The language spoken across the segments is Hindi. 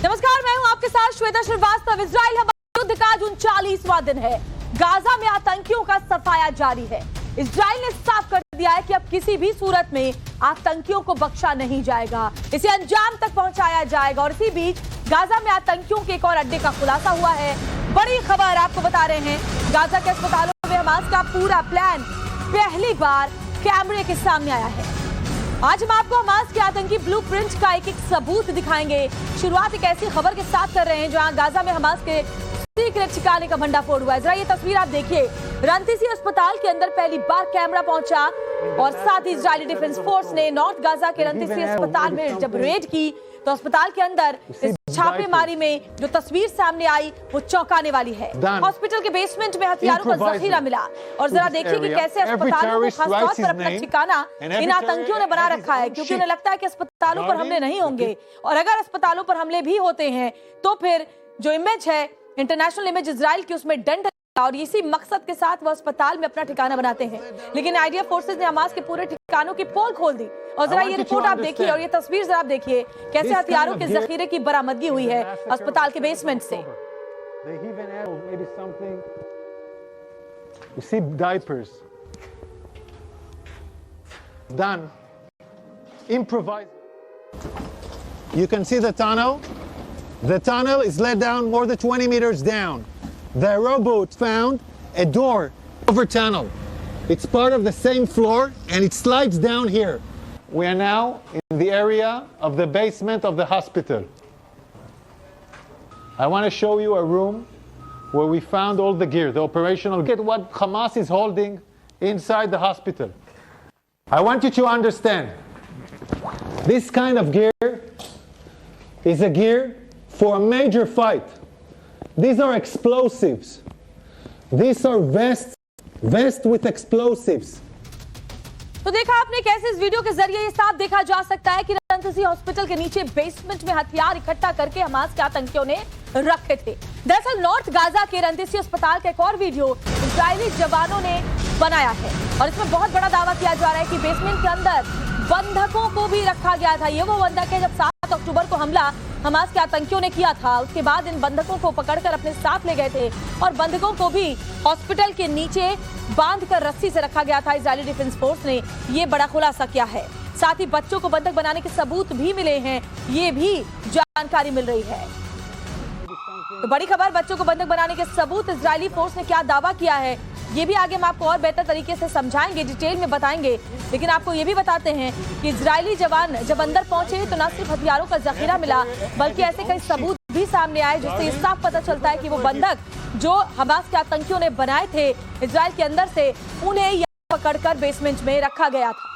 नमस्कार, मैं हूं आपके साथ श्वेता श्रीवास्तव। इजराइल हमास युद्ध का आज 39वां दिन है। गाजा में आतंकियों का सफाया जारी है। इजराइल ने साफ कर दिया है कि अब किसी भी सूरत में आतंकियों को बख्शा नहीं जाएगा, इसे अंजाम तक पहुंचाया जाएगा। और इसी बीच गाजा में आतंकियों के एक और अड्डे का खुलासा हुआ है। बड़ी खबर आपको बता रहे हैं, गाजा के अस्पतालों में हमास का पूरा प्लान पहली बार कैमरे के सामने आया है। आज हम आपको हमास के आतंकी ब्लूप्रिंट का एक सबूत दिखाएंगे। शुरुआत एक ऐसी खबर के साथ कर रहे हैं जहां गाजा में हमास के सीक्रेट ठिकाने का भंडाफोड़ हुआ है। जरा ये तस्वीर आप देखिए, रंतीसी अस्पताल के अंदर पहली बार कैमरा पहुंचा और साथ ही इजरायली डिफेंस फोर्स ने नॉर्थ गाजा के रंतीसी अस्पताल में जब रेड की तो अस्पताल के अंदर इस छापेमारी में जो तस्वीर सामने आई वो चौंकाने वाली है। हॉस्पिटल के बेसमेंट में हथियारों का जखीरा मिला और जरा देखिए कि कैसे अस्पतालों को खासतौर पर अपना ठिकाना इन आतंकियों ने बना रखा है, क्योंकि उन्हें लगता है कि अस्पतालों पर हमले नहीं होंगे, और अगर अस्पतालों पर हमले भी होते हैं तो फिर जो इमेज है इंटरनेशनल इमेज इजराइल की उसमें डंड, और इसी मकसद के साथ वो अस्पताल में अपना ठिकाना बनाते हैं। लेकिन आइडिया फोर्सेस ने हमास के पूरे ठिकानों की पोल खोल दी। और जरा ये रिपोर्ट आप देखिए और ये तस्वीर जरा आप देखिए कैसे हथियारों के जखीरे की बरामदगी हुई है अस्पताल के बेसमेंट से। You see diapers done, improvised. You can see the tunnel. The tunnel is let down more than 20 meters down. The rowboat found a door over tunnel. It's part of the same floor and it slides down here. We are now in the area of the basement of the hospital. I want to show you a room where we found all the gear, the operational. Look at what Hamas is holding inside the hospital. I want you to understand, this kind of gear is a gear for a major fight. These are explosives. These are vests with explosives. तो देखा आपने कैसे इस वीडियो के जरिए ये साफ देखा जा सकता है कि रंतीसी हॉस्पिटल के नीचे बेसमेंट में हथियार इकट्ठा करके हमास के आतंकियों ने रखे थे। दरअसल नॉर्थ गाजा के रंतीसी अस्पताल का एक और वीडियो इजरायली जवानों ने बनाया है और इसमें बहुत बड़ा दावा किया जा रहा है कि बेसमेंट के अंदर बंधकों को भी रखा गया था। ये वो बंधक है जब 7 अक्टूबर को हमला हमास के आतंकियों ने किया था, उसके बाद इन बंधकों को पकड़कर अपने साथ ले गए थे और बंधकों को भी हॉस्पिटल के नीचे बांधकर रस्सी से रखा गया था। इजरायली डिफेंस फोर्स ने ये बड़ा खुलासा किया है। साथ ही बच्चों को बंधक बनाने के सबूत भी मिले हैं, ये भी जानकारी मिल रही है। तो बड़ी खबर, बच्चों को बंधक बनाने के सबूत, इजरायली फोर्स ने क्या दावा किया है ये भी आगे हम आपको और बेहतर तरीके से समझाएंगे, डिटेल में बताएंगे। लेकिन आपको ये भी बताते हैं कि इजरायली जवान जब अंदर पहुंचे तो न सिर्फ हथियारों का जखीरा मिला बल्कि ऐसे कई सबूत भी सामने आए जिससे ये साफ पता चलता है कि वो बंधक जो हमास के आतंकियों ने बनाए थे इजराइल के अंदर से, उन्हें यहाँ पकड़कर बेसमेंट में रखा गया था।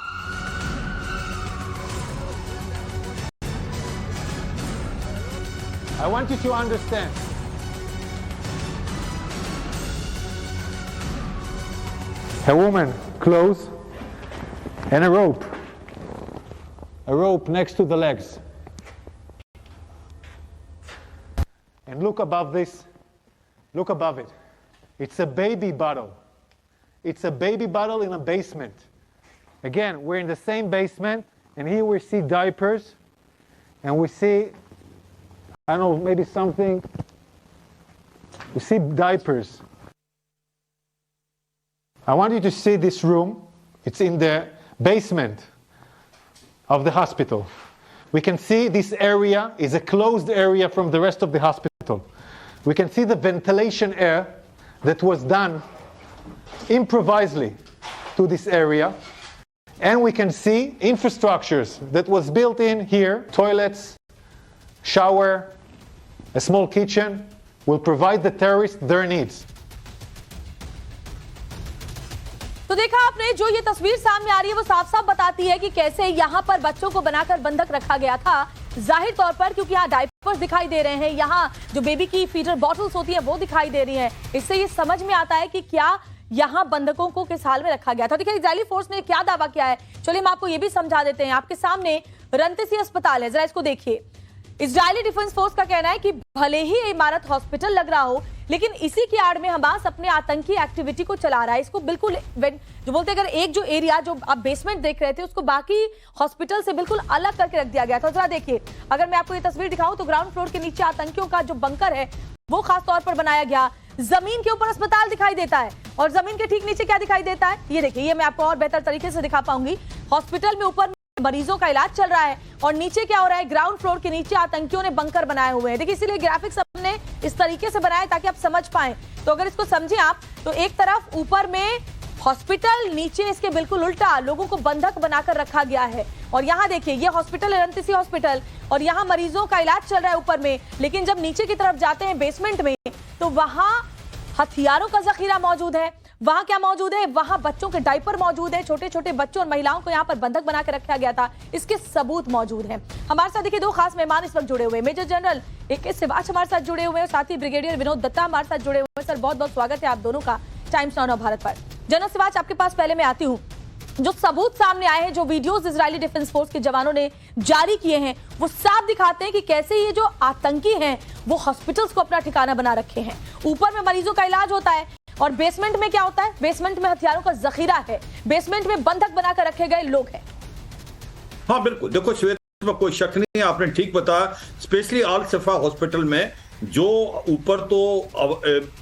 I want you to understand. A woman, clothes, and a rope next to the legs. And look above this, look above it. It's a baby bottle. It's a baby bottle in a basement. Again, we're in the same basement, and here we see diapers, and we see, I don't know, maybe something, we see diapers. I want you to see this room. It's in the basement of the hospital. We can see this area is a closed area from the rest of the hospital. We can see the ventilation air that was done improvisedly to this area. And we can see infrastructures that was built in here, toilets, shower, a small kitchen, will provide the terrorists their needs. तो देखा आपने, जो ये तस्वीर सामने आ रही है वो साफ साफ बताती है कि कैसे यहाँ पर बच्चों को बनाकर बंधक रखा गया था। जाहिर तौर पर क्योंकि यहाँ डायपर्स दिखाई दे रहे हैं, यहाँ जो बेबी की फीडर बॉटल्स होती है वो दिखाई दे रही है, इससे ये समझ में आता है कि क्या यहाँ बंधकों को किस हाल में रखा गया था। देखिए इजरायली फोर्स ने क्या दावा किया है, चलिए हम आपको ये भी समझा देते हैं। आपके सामने रंतीसी अस्पताल है, जरा इसको देखिए। इजरायली डिफेंस फोर्स का कहना है कि भले ही ये इमारत हॉस्पिटल लग रहा हो लेकिन इसी की आड़ में हमास अपने आतंकी एक्टिविटी को चला रहा है। इसको बिल्कुल जो बोलते हैं, अगर एक जो एरिया जो आप बेसमेंट देख रहे थे उसको बाकी हॉस्पिटल से बिल्कुल अलग करके रख दिया गया था। जरा देखिए, अगर मैं आपको ये तस्वीर दिखाऊं तो ग्राउंड फ्लोर के नीचे आतंकियों का जो बंकर है वो खास तौर पर बनाया गया। जमीन के ऊपर अस्पताल दिखाई देता है और जमीन के ठीक नीचे क्या दिखाई देता है, ये देखिए, ये मैं आपको और बेहतर तरीके से दिखा पाऊंगी। हॉस्पिटल में ऊपर मरीजों का इलाज चल रहा है और नीचे क्या हो रहा है, ग्राउंड फ्लोर के नीचे आतंकियों ने बंकर बनाए हुए हैं। देखिए, इसीलिए ग्राफिक्स हमने इस तरीके से बनाया ताकि आप समझ पाएं। तो अगर इसको समझें आप, तो एक तरफ ऊपर में हॉस्पिटल, नीचे इसके बिल्कुल उल्टा लोगों को बंधक बनाकर रखा गया है। और यहाँ देखिए, ये हॉस्पिटल है रंतीसी हॉस्पिटल और यहाँ मरीजों का इलाज चल रहा है ऊपर में। लेकिन जब नीचे की तरफ जाते हैं बेसमेंट में, तो वहां हथियारों का जखीरा मौजूद है। वहां क्या मौजूद है, वहां बच्चों के डायपर मौजूद है। छोटे छोटे बच्चों और महिलाओं को यहाँ पर बंधक बना के रखा गया था, इसके सबूत मौजूद हैं। हमारे साथ देखिए 2 खास मेहमान इस वक्त जुड़े हुए हैं। मेजर जनरल AK सिवाच हमारे साथ जुड़े हुए हैं, साथ ही ब्रिगेडियर विनोद दत्ता हमारे साथ जुड़े हुए हैं। सर, बहुत बहुत स्वागत है आप दोनों का टाइम्स नाउ भारत पर। जनरल सिवाच, आपके पास पहले मैं आती हूँ। जो सबूत सामने आए हैं, जो वीडियोस इजरायली डिफेंस फोर्स के जवानों ने जारी किए हैं, वो साफ दिखाते हैं कि कैसे ये जो आतंकी हैं वो हॉस्पिटल्स को अपना ठिकाना बना रखे हैं। ऊपर में मरीजों का इलाज होता है और बेसमेंट में क्या होता है, बेसमेंट में हथियारों का जखीरा है, बेसमेंट में बंधक बनाकर रखे गए लोग हैं। हाँ बिल्कुल, देखो श्वेत, में कोई शक नहीं है, आपने ठीक बताया। स्पेशली आल सफा हॉस्पिटल में जो ऊपर तो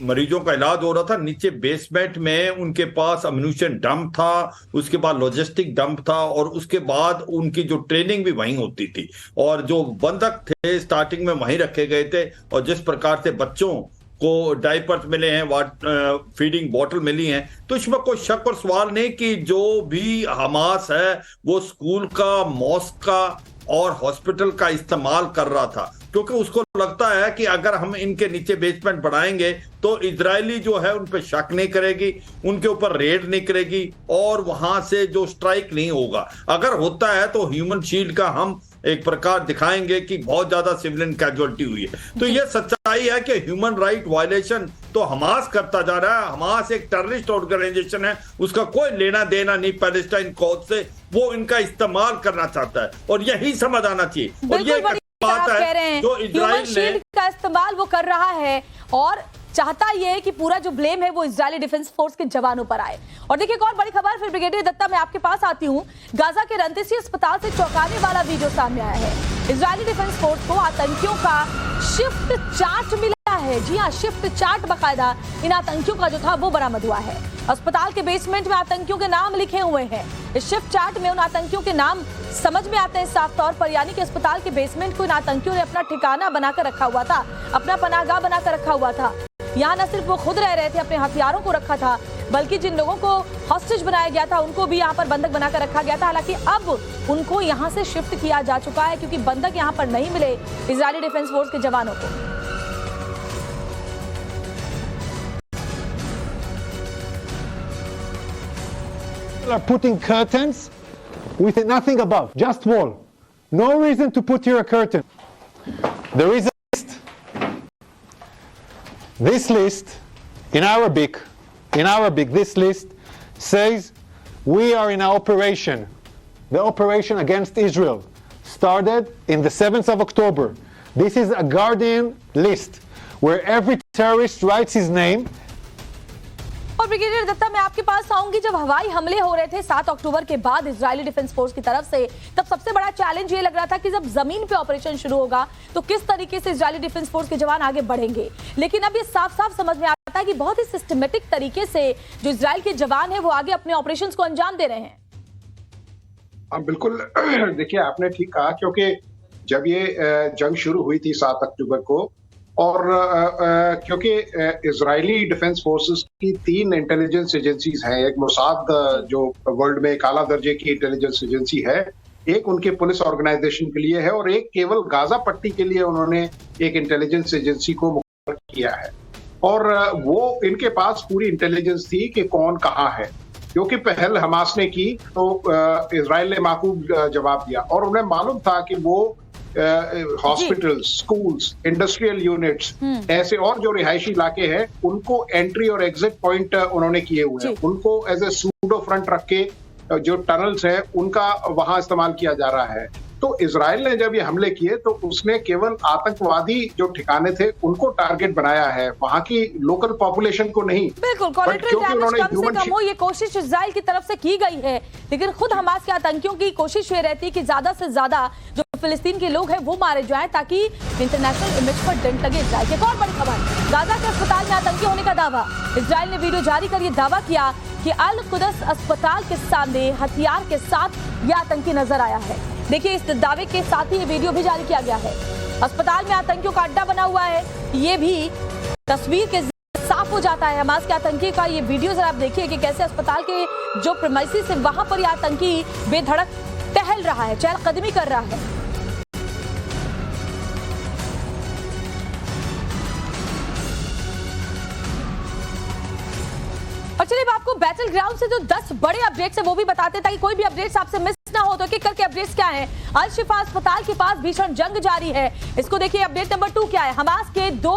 मरीजों का इलाज हो रहा था, नीचे बेसमेंट में उनके पास अम्यूनिशन डंप था, उसके बाद लॉजिस्टिक डंप था और उसके बाद उनकी जो ट्रेनिंग भी वहीं होती थी और जो बंधक थे स्टार्टिंग में वहीं रखे गए थे। और जिस प्रकार से बच्चों को डायपर्स मिले हैं, फीडिंग बॉटल मिली हैं, तो इसमें कोई शक और सवाल नहीं कि जो भी हमास है वो स्कूल का, मॉस्क का और हॉस्पिटल का इस्तेमाल कर रहा था, क्योंकि उसको लगता है कि अगर हम इनके नीचे बेसमेंट बढ़ाएंगे तो इजरायली जो है उन पर शक नहीं करेगी, उनके ऊपर रेड नहीं करेगी और वहां से जो स्ट्राइक नहीं होगा। अगर होता है तो ह्यूमन शील्ड का हम एक प्रकार दिखाएंगे कि बहुत ज्यादा सिविलियन कैजुअलिटी हुई है। तो ये सच्चाई है कि ह्यूमन राइट वायलेशन तो हमास करता जा रहा है। हमास एक टेररिस्ट ऑर्गेनाइजेशन है, उसका कोई लेना देना नहीं पैलेस्टाइन कॉज से, वो इनका इस्तेमाल करना चाहता है और यही समझ आना चाहिए। और ये बात है जो इजराइल ने का इस्तेमाल वो कर रहा है और चाहता ये है कि पूरा जो ब्लेम है वो इजरायली डिफेंस फोर्स के जवानों पर आए। और देखिए, एक और बड़ी खबर, फिर ब्रिगेडियर दत्ता मैं आपके पास आती हूँ। गाजा के रंतीसी अस्पताल से चौंकाने वाला वीडियो सामने आया है। इजरायली डिफेंस फोर्स को आतंकियों का शिफ्ट चार्ट मिला है। जी हाँ, शिफ्ट चार्ट बकायदा इन आतंकियों का जो था वो बरामद हुआ है। अस्पताल के बेसमेंट में आतंकियों के नाम लिखे हुए हैं। इस शिफ्ट चार्ट में उन आतंकियों के नाम समझ में आते हैं साफ तौर पर, यानी कि अस्पताल के बेसमेंट को इन आतंकियों ने अपना ठिकाना बनाकर रखा हुआ था, अपना पनाहगाह बनाकर रखा हुआ था। यहाँ न सिर्फ वो खुद रह रहे थे, अपने हथियारों को रखा था, बल्कि जिन लोगों को हॉस्टेज बनाया गया था उनको भी यहाँ पर बंधक बनाकर रखा गया था। हालांकि अब उनको यहाँ से शिफ्ट किया जा चुका है क्योंकि बंधक यहाँ पर नहीं मिले इजरायली डिफेंस फोर्स के जवानों को। Are putting curtains with nothing above, just wall. No reason to put here a curtain. There is a list. This list in Arabic, this list says we are in an operation. The operation against Israel started in the 7th of October. This is a Guardian list where every terrorist writes his name. और ब्रिगेडियर दत्ता, मैं आपके पास आऊंगी। जब हवाई हमले हो रहे थे 7 अक्टूबर के बाद इजरायली डिफेंस फोर्स की तरफ से, तब सबसे बड़ा चैलेंज ये लग रहा था कि जब जमीन पे ऑपरेशन शुरू होगा तो किस तरीके से इजरायली डिफेंस फोर्स के जवान आगे बढ़ेंगे। लेकिन अब ये साफ साफ समझ में आता है कि बहुत ही सिस्टमेटिक तरीके से जो इजराइल के जवान है वो आगे अपने ऑपरेशन को अंजाम दे रहे हैं। बिल्कुल, देखिए आपने ठीक कहा, क्योंकि जब ये जंग शुरू हुई थी 7 अक्टूबर को, और क्योंकि इजरायली डिफेंस फोर्सेस की 3 इंटेलिजेंस एजेंसीज हैं, एक मोसाद जो वर्ल्ड में एक आला दर्जे की इंटेलिजेंस एजेंसी है, एक उनके पुलिस ऑर्गेनाइजेशन के लिए है और एक केवल गाजा पट्टी के लिए उन्होंने एक इंटेलिजेंस एजेंसी को मुकर्रर किया है। और वो इनके पास पूरी इंटेलिजेंस थी कि कौन कहाँ है, क्योंकि पहल हमास ने की तो इजराइल ने माकूब जवाब दिया और उन्हें मालूम था कि वो हॉस्पिटल्स, स्कूल्स, इंडस्ट्रियल यूनिट्स, ऐसे और जो रिहायशी इलाके हैं उनको एंट्री और एग्जिट पॉइंट उन्होंने किए हुए हैं। उनको एज ए सूडो फ्रंट रख के जो टनल्स हैं उनका वहां इस्तेमाल किया जा रहा है। तो इजराइल ने जब ये हमले किए तो उसने केवल आतंकवादी जो ठिकाने थे उनको टारगेट बनाया है, वहां की लोकल पॉपुलेशन को नहीं। बिल्कुल, कोलैटरल डैमेज कम से कम हो, ये कोशिश इजराइल की तरफ से की गई है, लेकिन खुद हमास के आतंकियों की कोशिश ये रहती है कि ज्यादा से ज्यादा जो फिलिस्तीन के लोग हैं वो मारे जाएं ताकि इंटरनेशनल इमेज पर डेंट लगे इजराइल के। एक और बड़ी खबर, गाजा के अस्पताल में आतंकी होने का दावा। इजराइल ने वीडियो जारी कर ये दावा किया कि अल कुदस अस्पताल के सामने हथियार के साथ ये आतंकी नजर आया है। देखिए, इस दावे के साथ ही ये वीडियो भी जारी किया गया है। अस्पताल में आतंकियों का अड्डा बना हुआ है, ये भी तस्वीर के साफ हो जाता है। हमास के आतंकी का ये वीडियो जरा आप देखिए कि कैसे अस्पताल के जो प्रीमाइसेस है वहां पर ये आतंकी बेधड़क टहल रहा है, चहलकदमी कर रहा है। और चलिए आपको बैटल ग्राउंड से जो 10 बड़े अपडेट्स हैं वो भी बताते ताकि कोई भी अपडेट्स आपसे मिस ना हो। तो करके अपडेट्स क्या हैं? अल शिफा अस्पताल के पास भीषण जंग जारी है, इसको देखिए। अपडेट नंबर 2 क्या है? हमास के 2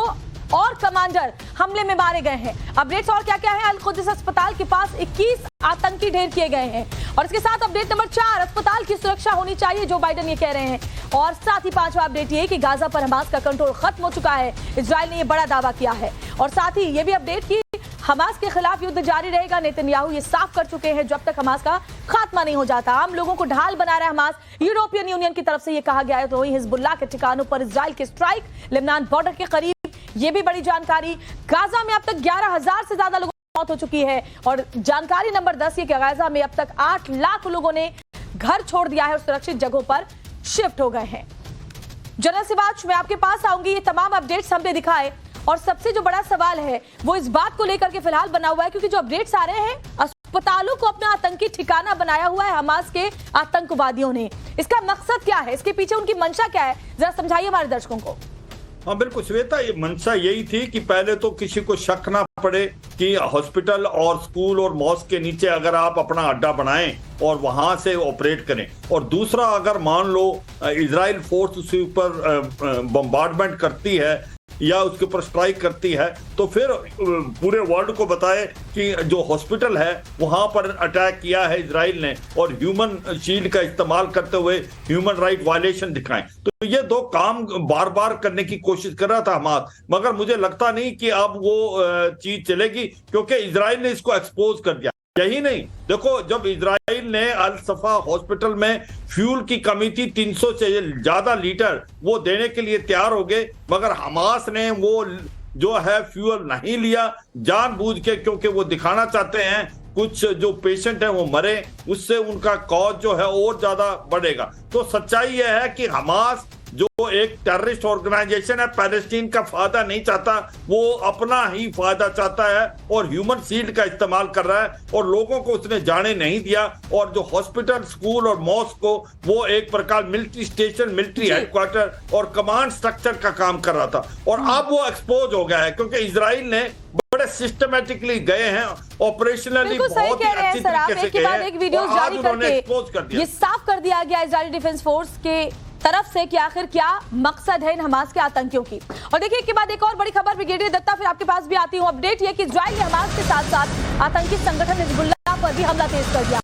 और कमांडर हमले में मारे गए हैं। अपडेट्स और क्या क्या है? अल कुदस अस्पताल के पास 21 आतंकी ढेर किए गए हैं। और इसके साथ अपडेट नंबर 4, अस्पताल की सुरक्षा होनी चाहिए, जो बाइडेन ये कह रहे हैं। और साथ ही 5वां अपडेट ये कि गाजा पर हमास का कंट्रोल खत्म हो चुका है, इजराइल ने ये बड़ा दावा किया है। और साथ ही ये भी अपडेट की हमास के खिलाफ युद्ध जारी रहेगा। नेतन्याहू ये साफ कर चुके हैं जब तक हमास का खात्मा नहीं हो जाता। आम लोगों को ढाल बना रहा है हमास। यूरोपियन यूनियन की तरफ से ये कहा गया है। तो वहीं हिजबुल्लाह के ठिकानों पर इजराइल के स्ट्राइक, लेबनान बॉर्डर के करीब, ये भी बड़ी जानकारी। गाजा में अब तक 11,000 से ज्यादा लोगों की मौत हो चुकी है। और जानकारी नंबर 10 ये कि गाजा में अब तक 8 लाख लोगों ने घर छोड़ दिया है और सुरक्षित जगहों पर शिफ्ट हो गए हैं। जनरल सिवाच, मैं आपके पास आऊंगी। ये तमाम अपडेट्स हमने दिखाए और सबसे जो बड़ा सवाल है वो इस बात को लेकर के फिलहाल बना हुआ है, क्योंकि जो अपडेट्स आ रहे हैं, अस्पतालों को अपना आतंकी ठिकाना बनाया हुआ है हमास के आतंकवादियों ने। इसका मकसद क्या है? इसके पीछे उनकी मंशा क्या है? जरा समझाइए हमारे दर्शकों को। हाँ बिल्कुल श्वेता, ये मंशा यही थी कि पहले तो किसी को शक ना पड़े कि हॉस्पिटल और स्कूल और मॉस्क के नीचे अगर आप अपना अड्डा बनाएं और वहां से ऑपरेट करें, और दूसरा अगर मान लो इजराइल फोर्स उसके ऊपर बम्बार्डमेंट करती है या उसके ऊपर स्ट्राइक करती है, तो फिर पूरे वर्ल्ड को बताए कि जो हॉस्पिटल है वहां पर अटैक किया है इजराइल ने, और ह्यूमन शील्ड का इस्तेमाल करते हुए ह्यूमन राइट वायलेशन दिखाएं। तो ये 2 काम बार बार करने की कोशिश कर रहा था हमास, मगर मुझे लगता नहीं कि अब वो चीज चलेगी, क्योंकि इजराइल ने इसको एक्सपोज कर दिया। यही नहीं, देखो, जब इजराइल ने अल सफा हॉस्पिटल में फ्यूल की कमी थी, 300 से ज्यादा लीटर वो देने के लिए तैयार हो गए, मगर हमास ने वो जो है फ्यूल नहीं लिया जानबूझ के, क्योंकि वो दिखाना चाहते हैं कुछ जो पेशेंट हैं वो मरे, उससे उनका कॉज जो है और ज्यादा बढ़ेगा। तो सच्चाई यह है कि हमास जो एक टेररिस्ट ऑर्गेनाइजेशन है, पैलेस्टीन का फायदा नहीं चाहता, वो अपना ही फायदा चाहता है और ह्यूमन शील्ड का इस्तेमाल कर रहा है, और लोगों को उसने जाने नहीं दिया। और जो हॉस्पिटल, स्कूल और मॉस्क को वो एक प्रकार मिलिट्री स्टेशन, मिलिट्री हेडक्वार्टर और कमांड स्ट्रक्चर का काम कर रहा था, और अब वो एक्सपोज हो गया है, क्योंकि इजराइल ने बड़े सिस्टमैटिकली गए हैं, ऑपरेशनली बहुत ही अच्छी तरीके से गए हैं, वीडियो और आज उन्होंने एक्सपोज कर दिया। ये साफ कर दिया गया इजरायली डिफेंस फोर्स के तरफ से कि आखिर क्या मकसद है इन हमास के आतंकियों की। और देखिए, के बाद एक और बड़ी खबर, ब्रिगेडियर दत्ता फिर आपके पास भी आती हूं। अपडेट ये कि इजराइल ने हमास के साथ साथ आतंकी संगठन हिजबुल्लाह पर भी हमला तेज कर दिया।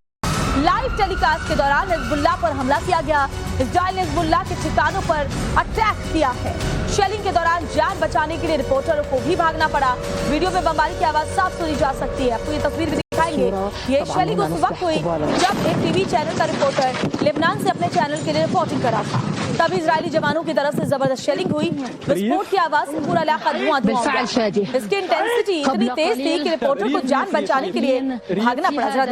लाइव टेलीकास्ट के दौरान हिजबुल्लाह पर हमला किया गया। इजराइल ने हिजबुल्लाह के ठिकानों पर अटैक किया है। शेलिंग के दौरान जान बचाने के लिए रिपोर्टरों को भी भागना पड़ा। वीडियो में बमबारी की आवाज साफ सुनी जा सकती है। आपको ये तस्वीर भी दिखाएंगे। ये शेलिंग उस वक्त हुई जब एक टीवी चैनल का रिपोर्टर लेबनान से अपने चैनल के लिए रिपोर्टिंग कर रहा था। तब इजरायली जवानों की तरफ से जबरदस्त शेलिंग हुई। विस्फोट की आवाज से पूरा इलाका धुआं धुआं हो गया। इसकी इंटेंसिटी इतनी तेज थी कि रिपोर्टर को जान बचाने के लिए भागना पड़ा। जरा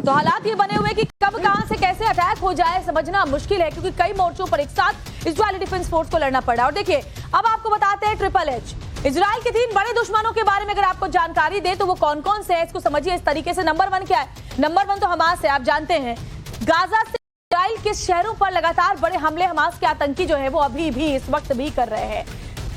तो हालात ये बने हुए कि कब कहां से कैसे अटैक हो जाए समझना मुश्किल है, क्योंकि कई मोर्चों पर एक साथ इजरायली डिफेंस फोर्स को लड़ना पड़ा। और देखिए, अब आपको बताते हैं ट्रिपल एच, इजराइल के 3 बड़े दुश्मनों के बारे में अगर आपको जानकारी दे तो वो कौन कौन से हैं, इसको समझिए इस तरीके से। नंबर 1 क्या है? नंबर 1 तो हमास है, आप जानते हैं। गाजा से इजराइल के शहरों पर लगातार बड़े हमले हमास के आतंकी जो है वो अभी भी इस वक्त भी कर रहे हैं।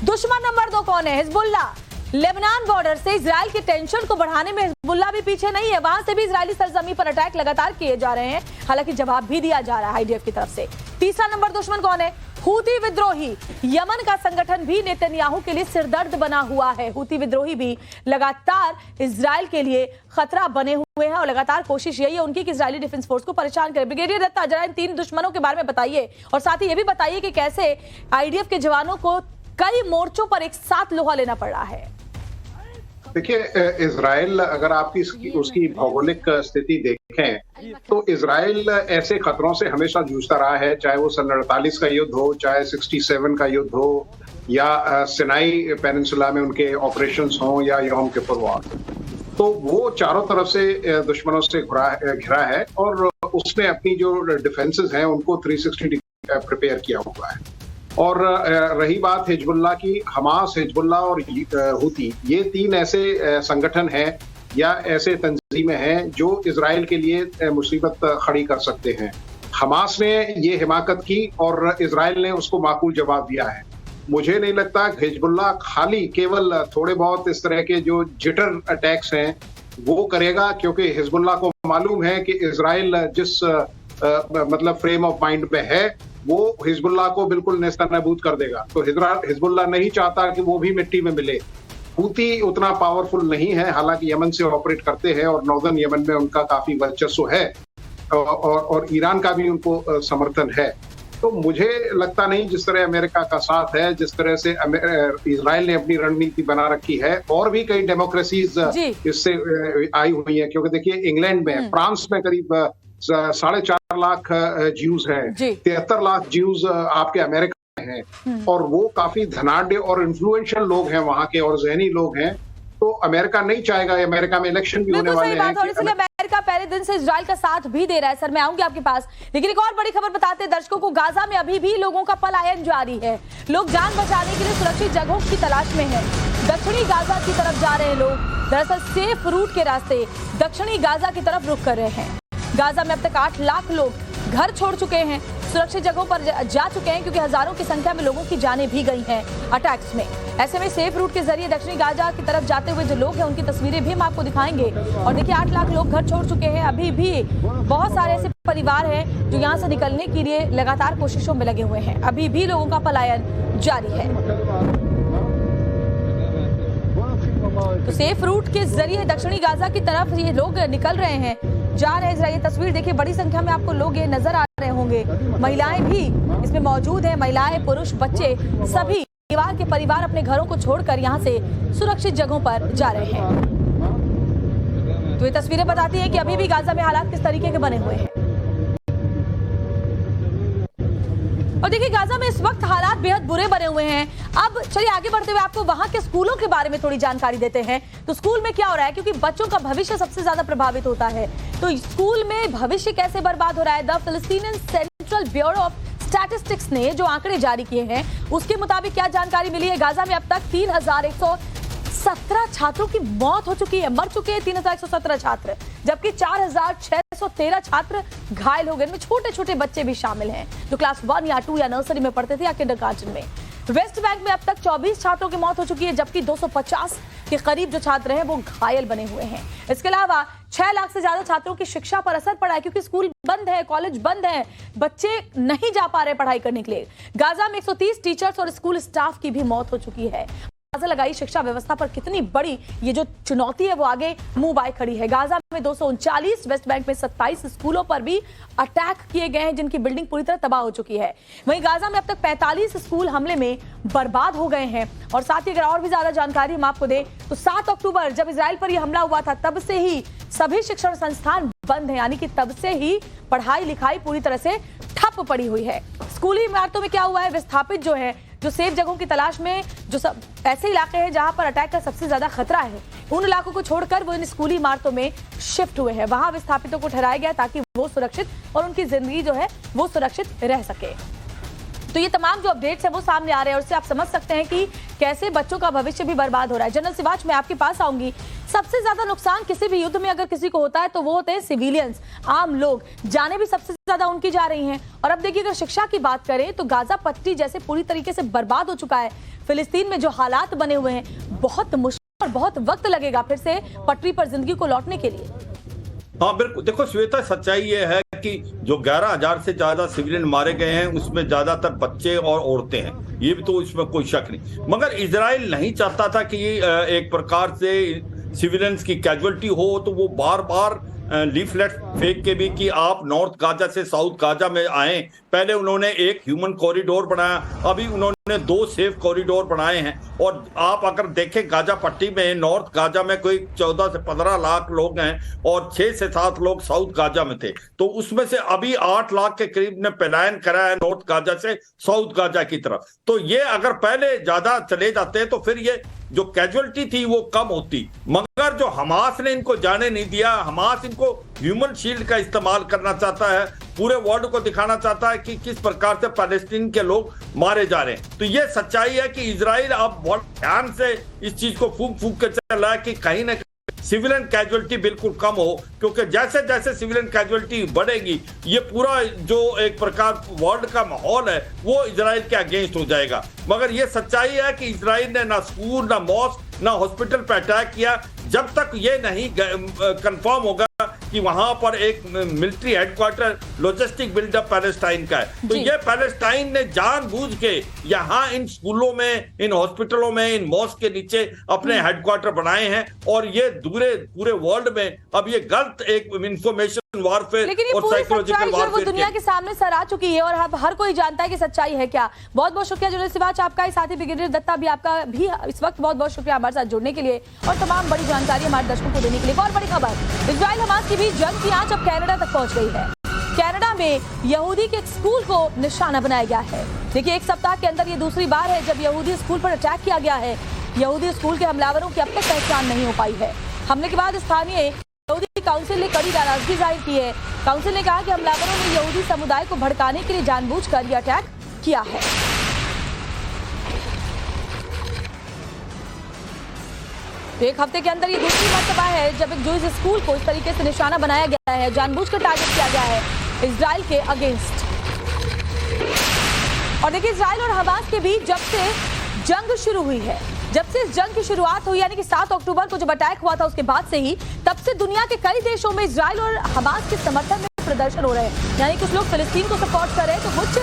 दुश्मन नंबर 2 कौन है? हिजबुल्लाह। लेबनान बॉर्डर से इजराइल के टेंशन को बढ़ाने में हिजबुल्लाह भी पीछे नहीं है। वहां से भी इजरायली सरजमी पर अटैक लगातार किए जा रहे हैं, हालांकि जवाब भी दिया जा रहा है आईडीएफ की तरफ से। तीसरा नंबर दुश्मन कौन है? हूती विद्रोही। यमन का संगठन भी नेतन्याहू के लिए सिरदर्द बना हुआ है। हूती विद्रोही भी लगातार इजराइल के लिए खतरा बने हुए हैं और लगातार कोशिश यही है उनकी कि इजरायली डिफेंस फोर्स को परेशान करें। ब्रिगेडियर दत्ता, जरा इन 3 दुश्मनों के बारे में बताइए और साथ ही ये भी बताइए कि कैसे आईडीएफ के जवानों को कई मोर्चों पर एक साथ लोहा लेना पड़ रहा है। देखिए, इजराइल अगर आपकी उसकी भौगोलिक स्थिति देखें तो इजराइल ऐसे खतरों से हमेशा जूझता रहा है, चाहे वो सन 48 का युद्ध हो, चाहे 67 का युद्ध हो, या सिनाई पेनिनसुला में उनके ऑपरेशंस हो, या यौम किपुर वॉर। तो वो चारों तरफ से दुश्मनों से घिरा है और उसने अपनी जो डिफेंसेस हैं उनको 360 डिग्री प्रिपेयर किया हुआ है। और रही बात हिजबुल्लाह की, हमास, हिजबुल्लाह और हूती, ये 3 ऐसे संगठन हैं या ऐसे तंजीमें हैं जो इजराइल के लिए मुसीबत खड़ी कर सकते हैं। हमास ने ये हिमाकत की और इजराइल ने उसको माकूल जवाब दिया है। मुझे नहीं लगता हिजबुल्लाह खाली केवल थोड़े बहुत इस तरह के जो जिटर अटैक्स हैं वो करेगा, क्योंकि हिजबुल्लाह को मालूम है कि इजराइल जिस मतलब फ्रेम ऑफ माइंड में है वो हिजबुल्लाह को बिल्कुल नेस्तनाबूद कर देगा। तो हिजबुल्लाह नहीं चाहता कि वो भी मिट्टी में मिले। हूती उतना पावरफुल नहीं है, हालांकि यमन से ऑपरेट करते हैं और नॉर्दर्न यमन में उनका काफी वर्चस्व है और ईरान का भी उनको समर्थन है। तो मुझे लगता नहीं, जिस तरह अमेरिका का साथ है, जिस तरह से इजराइल ने अपनी रणनीति बना रखी है, और भी कई डेमोक्रेसीज इससे आई हुई है। क्योंकि देखिए, इंग्लैंड में, फ्रांस में करीब 4.5 लाख ज्यूज हैं, 73 लाख ज्यूज आपके अमेरिका में हैं, और वो काफी धनाढ्य और इन्फ्लुएंशियल लोग हैं वहां के, और जहनी लोग हैं। तो अमेरिका नहीं चाहेगा, अमेरिका में इलेक्शन भी होने वाले हैं, और इसलिए अमेरिका पहले दिन से इजराइल का साथ भी दे रहा है। सर, मैं आऊंगी आपके पास, लेकिन एक और बड़ी खबर बताते हैं दर्शकों को। गाजा में अभी भी लोगों का पलायन जारी है। लोग जान बचाने के लिए सुरक्षित जगहों की तलाश में हैं। दक्षिणी गाजा की तरफ जा रहे हैं लोग। दरअसल सेफ रूट के रास्ते दक्षिणी गाजा की तरफ रुख कर रहे हैं। गाजा में अब तक 8 लाख लोग घर छोड़ चुके हैं, सुरक्षित जगहों पर जा चुके हैं, क्योंकि हजारों की संख्या में लोगों की जानें भी गई हैं अटैक्स में। ऐसे में सेफ रूट के जरिए दक्षिणी गाजा की तरफ जाते हुए जो लोग हैं उनकी तस्वीरें भी हम आपको दिखाएंगे। और देखिए, 8 लाख लोग घर छोड़ चुके हैं। अभी भी बहुत सारे ऐसे परिवार हैं जो यहाँ से निकलने के लिए लगातार कोशिशों में लगे हुए हैं। अभी भी लोगों का पलायन जारी है। तो सेफ रूट के जरिए दक्षिणी गाजा की तरफ ये लोग निकल रहे हैं, जा रहे हैं। ये तस्वीर देखिए, बड़ी संख्या में आपको लोग ये नजर आ रहे होंगे। महिलाएं भी इसमें मौजूद हैं। महिलाएं, पुरुष, बच्चे, सभी परिवार के परिवार अपने घरों को छोड़कर यहाँ से सुरक्षित जगहों पर जा रहे हैं। तो ये तस्वीरें बताती हैं कि अभी भी गाजा में हालात किस तरीके के बने हुए हैं। और देखिए, गाजा में इस वक्त हालात बेहद बुरे बने हुए हैं। अब चलिए आगे बढ़ते हुए आपको वहां के स्कूलों के बारे में थोड़ी जानकारी देते हैं। तो स्कूल में क्या हो रहा है, क्योंकि बच्चों का भविष्य सबसे ज्यादा प्रभावित होता है। तो स्कूल में भविष्य कैसे बर्बाद हो रहा है, the फिलिस्तीनियन central bureau of statistics ने जो आंकड़े जारी किए हैं उसके मुताबिक क्या जानकारी मिली है। गाजा में अब तक 3117 छात्रों की मौत हो चुकी है, मर चुके हैं 3117 छात्र, जबकि 4613 छात्र घायल हो गए। इनमें छोटे छोटे बच्चे भी शामिल हैं जो क्लास 1 या 2 या नर्सरी में पढ़ते थे या किंडरगार्टन में। वेस्ट बैंक में अब तक 24 छात्रों की मौत हो चुकी है, जबकि 250 के करीब जो छात्र हैं वो घायल बने हुए हैं। इसके अलावा 6 लाख से ज्यादा छात्रों की शिक्षा पर असर पड़ा है, क्योंकि स्कूल बंद है, कॉलेज बंद है, बच्चे नहीं जा पा रहे पढ़ाई करने के लिए। गाजा में 130 टीचर्स और स्कूल स्टाफ की भी मौत हो चुकी है। लगाई शिक्षा व्यवस्था पर कितनी बड़ी ये जो चुनौती है वो आगे मुंह बाय खड़ी है। गाजा में 239, वेस्ट बैंक में 27 स्कूलों पर भी अटैक किए गए हैं, जिनकी बिल्डिंग पूरी तरह तबाह हो चुकी है। वहीं गाजा में अब तक 45 स्कूल हमले में बर्बाद हो गए हैं। और साथ ही अगर और भी ज्यादा जानकारी हम आपको दें तो 7 अक्टूबर जब इजराइल पर यह हमला हुआ था, तब से ही सभी शिक्षण संस्थान बंद है, यानी कि तब से ही पढ़ाई लिखाई पूरी तरह से ठप पड़ी हुई है। स्कूली इमारतों में क्या हुआ है, विस्थापित जो है, जो सेफ जगहों की तलाश में, जो सब ऐसे इलाके हैं जहां पर अटैक का सबसे ज्यादा खतरा है, उन इलाकों को छोड़कर वो इन स्कूली इमारतों में शिफ्ट हुए हैं। वहां विस्थापितों को ठहराया गया ताकि वो सुरक्षित और उनकी जिंदगी जो है वो सुरक्षित रह सके। तो ये तमाम जो अपडेट्स है वो सामने आ रहे हैं और इससे आप समझ सकते हैं कि कैसे बच्चों का भविष्य भी बर्बाद हो रहा है। जनरल सिवाच, मैं आपके पास आऊंगी। सबसे ज्यादा नुकसान किसी भी युद्ध में अगर किसी को होता है तो वो होते हैं सिविलियंस, आम लोग। जाने भी सबसे ज्यादा उनकी जा रही हैं। और अब देखिए, अगर शिक्षा की बात करें तो गाजा पट्टी जैसे पूरी तरीके से बर्बाद हो चुका है। फिलिस्तीन में जो हालात बने हुए हैं, बहुत मुश्किल और बहुत वक्त लगेगा फिर से पटरी पर जिंदगी को लौटने के लिए। हाँ बिल्कुल, देखो श्वेता, सच्चाई ये है कि जो 11,000 से ज्यादा सिविलियन मारे गए हैं उसमें ज्यादातर बच्चे और औरतें हैं, ये भी तो इसमें कोई शक नहीं। मगर इजराइल नहीं चाहता था कि एक प्रकार से सिविलियंस की कैजुअलिटी हो, तो वो बार बार लीफलेट फेंक के भी कि आप नॉर्थ गाजा से साउथ गाजा में आए। पहले उन्होंने एक ह्यूमन कॉरिडोर बनाया, अभी उन्होंने 2 सेफ कॉरिडोर बनाए हैं। और आप अगर देखें गाजा पट्टी में, नॉर्थ गाजा में कोई 14 से 15 लाख लोग हैं और 6 से 7 लोग साउथ गाजा में थे, तो उसमें से अभी 8 लाख के करीब ने पलायन करा है नॉर्थ गाजा से साउथ गाजा की तरफ। तो ये अगर पहले ज्यादा चले जाते तो फिर ये जो कैजुअलिटी थी वो कम होती। मगर जो हमास ने इनको जाने नहीं दिया, हमास इनको ह्यूमन शील्ड का इस्तेमाल करना चाहता है, पूरे वर्ल्ड को दिखाना चाहता है कि किस प्रकार से पैलेस्टीन के लोग मारे जा रहे हैं। तो ये सच्चाई है कि इजराइल अब बहुत ध्यान से इस चीज को फूंक फूंक के चल रहा है कि कहीं ना सिविलियन कैजुअलिटी बिल्कुल कम हो, क्योंकि जैसे जैसे सिविलियन कैजुअलिटी बढ़ेगी ये पूरा जो एक प्रकार वर्ल्ड का माहौल है वो इजराइल के अगेंस्ट हो जाएगा। मगर ये सच्चाई है कि इजराइल ने ना स्कूल, ना मॉस्क, ना हॉस्पिटल पर अटैक किया जब तक ये नहीं कंफर्म होगा कि वहां पर एक military headquarter logistic buildup Palestine का है। तो ये पैलेस्टाइन ने जानबूझ के यहाँ इन स्कूलों में, इन हॉस्पिटलों में, इन मॉस्क के नीचे अपने हेडक्वार्टर बनाए हैं और ये पूरे वर्ल्ड में अब ये गलत एक इंफॉर्मेशन वारफेयर और साइकोलॉजिकल वारफेयर दुनिया के सामने सर आ चुकी है और अब हर कोई जानता है कि सच्चाई है क्या। बहुत बहुत शुक्रिया जर्नलिस्ट सिवाच आपका, साथ ही ब्रिगेडियर दत्ता भी आपका भी इस वक्त बहुत बहुत शुक्रिया हमारे साथ जुड़ने के लिए और तमाम बड़ी जानकारी हमारे दर्शकों को देने के लिए। और बड़ी खबर, इजराइल हमास की भी जंग की आंच अब कनाडा तक पहुंच गई है। कनाडा में यहूदी के एक स्कूल को निशाना बनाया गया है। देखिए, एक सप्ताह के अंदर ये दूसरी बार है जब यहूदी स्कूल पर अटैक किया गया है। यहूदी स्कूल के हमलावरों की अब तक पहचान नहीं हो पाई है। हमले के बाद स्थानीय यहूदी काउंसिल ने कड़ी नाराजगी जाहिर की है। काउंसिल ने कहा कि हमलावरों ने यहूदी समुदाय को भड़काने के लिए जानबूझकर यह अटैक किया है। एक हफ्ते के अंदर ये दूसरी मर्तबा है जब एक जूइश स्कूल को इस तरीके से निशाना बनाया गया है, जानबूझकर टारगेट किया गया है इजराइल के अगेंस्ट। और देखिए, इजराइल और हमास के बीच जब से जंग शुरू हुई है, जब से इस जंग की शुरुआत हुई यानी कि 7 अक्टूबर को जब अटैक हुआ था उसके बाद से ही, तब से दुनिया के कई देशों में इजराइल और हमास के समर्थन में प्रदर्शन हो रहे हैं। यानी कुछ लोग फिलिस्तीन को सपोर्ट कर रहे हैं तो कुछ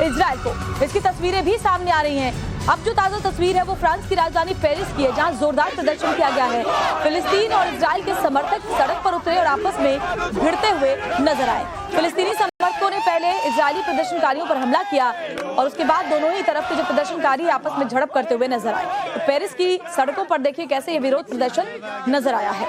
इजराइल को। इसकी तस्वीरें भी सामने आ रही हैं। अब जो ताजा तस्वीर है वो फ्रांस की राजधानी पेरिस की है, जहां जोरदार प्रदर्शन किया गया है। फिलिस्तीन और इजराइल के समर्थक सड़क पर उतरे और आपस में भिड़ते हुए नजर आए। फिलिस्तीनी समर्थकों ने पहले इजरायली प्रदर्शनकारियों पर हमला किया और उसके बाद दोनों ही तरफ के जो प्रदर्शनकारी आपस में झड़प करते हुए नजर आए। तो पेरिस की सड़कों पर देखिए कैसे ये विरोध प्रदर्शन नजर आया है।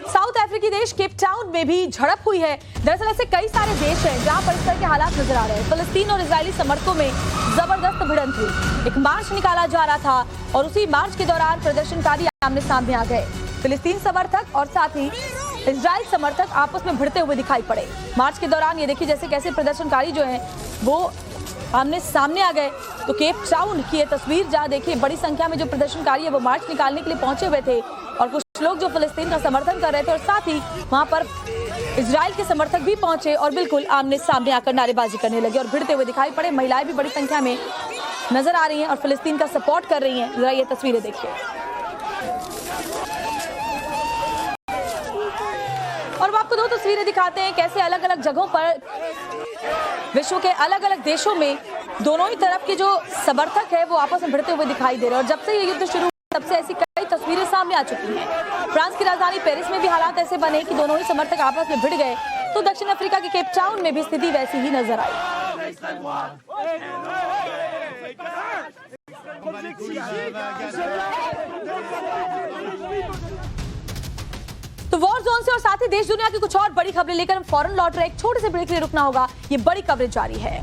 साउथ अफ्रीकी देश केप टाउन में भी झड़प हुई है। दरअसल ऐसे कई सारे देश हैं जहां पर इस तरह के हालात नजर आ रहे हैं। फिलिस्तीन और इजरायली समर्थकों में जबरदस्त भिड़ंत हुई। एक मार्च निकाला जा रहा था और उसी मार्च के दौरान प्रदर्शनकारी आमने सामने आ गए। फिलिस्तीन समर्थक और साथ ही इजराइल समर्थक आपस में भिड़ते हुए दिखाई पड़े। मार्च के दौरान ये देखिए जैसे कैसे प्रदर्शनकारी जो है वो आमने सामने आ गए। तो केप टाउन की ये तस्वीर जहां देखिए बड़ी संख्या में जो प्रदर्शनकारी है वो मार्च निकालने के लिए पहुंचे हुए थे और कुछ लोग जो फिलिस्तीन का समर्थन कर रहे थे और साथ ही वहां पर इजराइल के समर्थक भी पहुंचे और बिल्कुल आमने सामने आकर नारेबाजी करने लगे और भिड़ते हुए दिखाई पड़े। महिलाएं भी बड़ी संख्या में नजर आ रही हैं और फिलिस्तीन का सपोर्ट कर रही हैं। जरा ये तस्वीरें देखिए। और अब आपको 2 तस्वीरें दिखाते हैं कैसे अलग अलग जगहों पर विश्व के अलग अलग देशों में दोनों ही तरफ के जो समर्थक है वो आपस में भिड़ते हुए दिखाई दे रहे हैं। और जब से ये युद्ध शुरू तब से ऐसी कई तस्वीरें सामने आ चुकी हैं। फ्रांस की राजधानी पेरिस में भी हालात ऐसे बने कि दोनों ही समर्थक आपस में भिड़ गए। तो दक्षिण अफ्रीका के केप टाउन में भी स्थिति वैसी ही नजर आई। तो वॉर जोन से और साथ ही देश दुनिया की कुछ और बड़ी खबरें लेकर हम फौरन लौट रहे। एक छोटे से ब्रेक के लिए रुकना होगा। ये बड़ी कवरेज जारी है।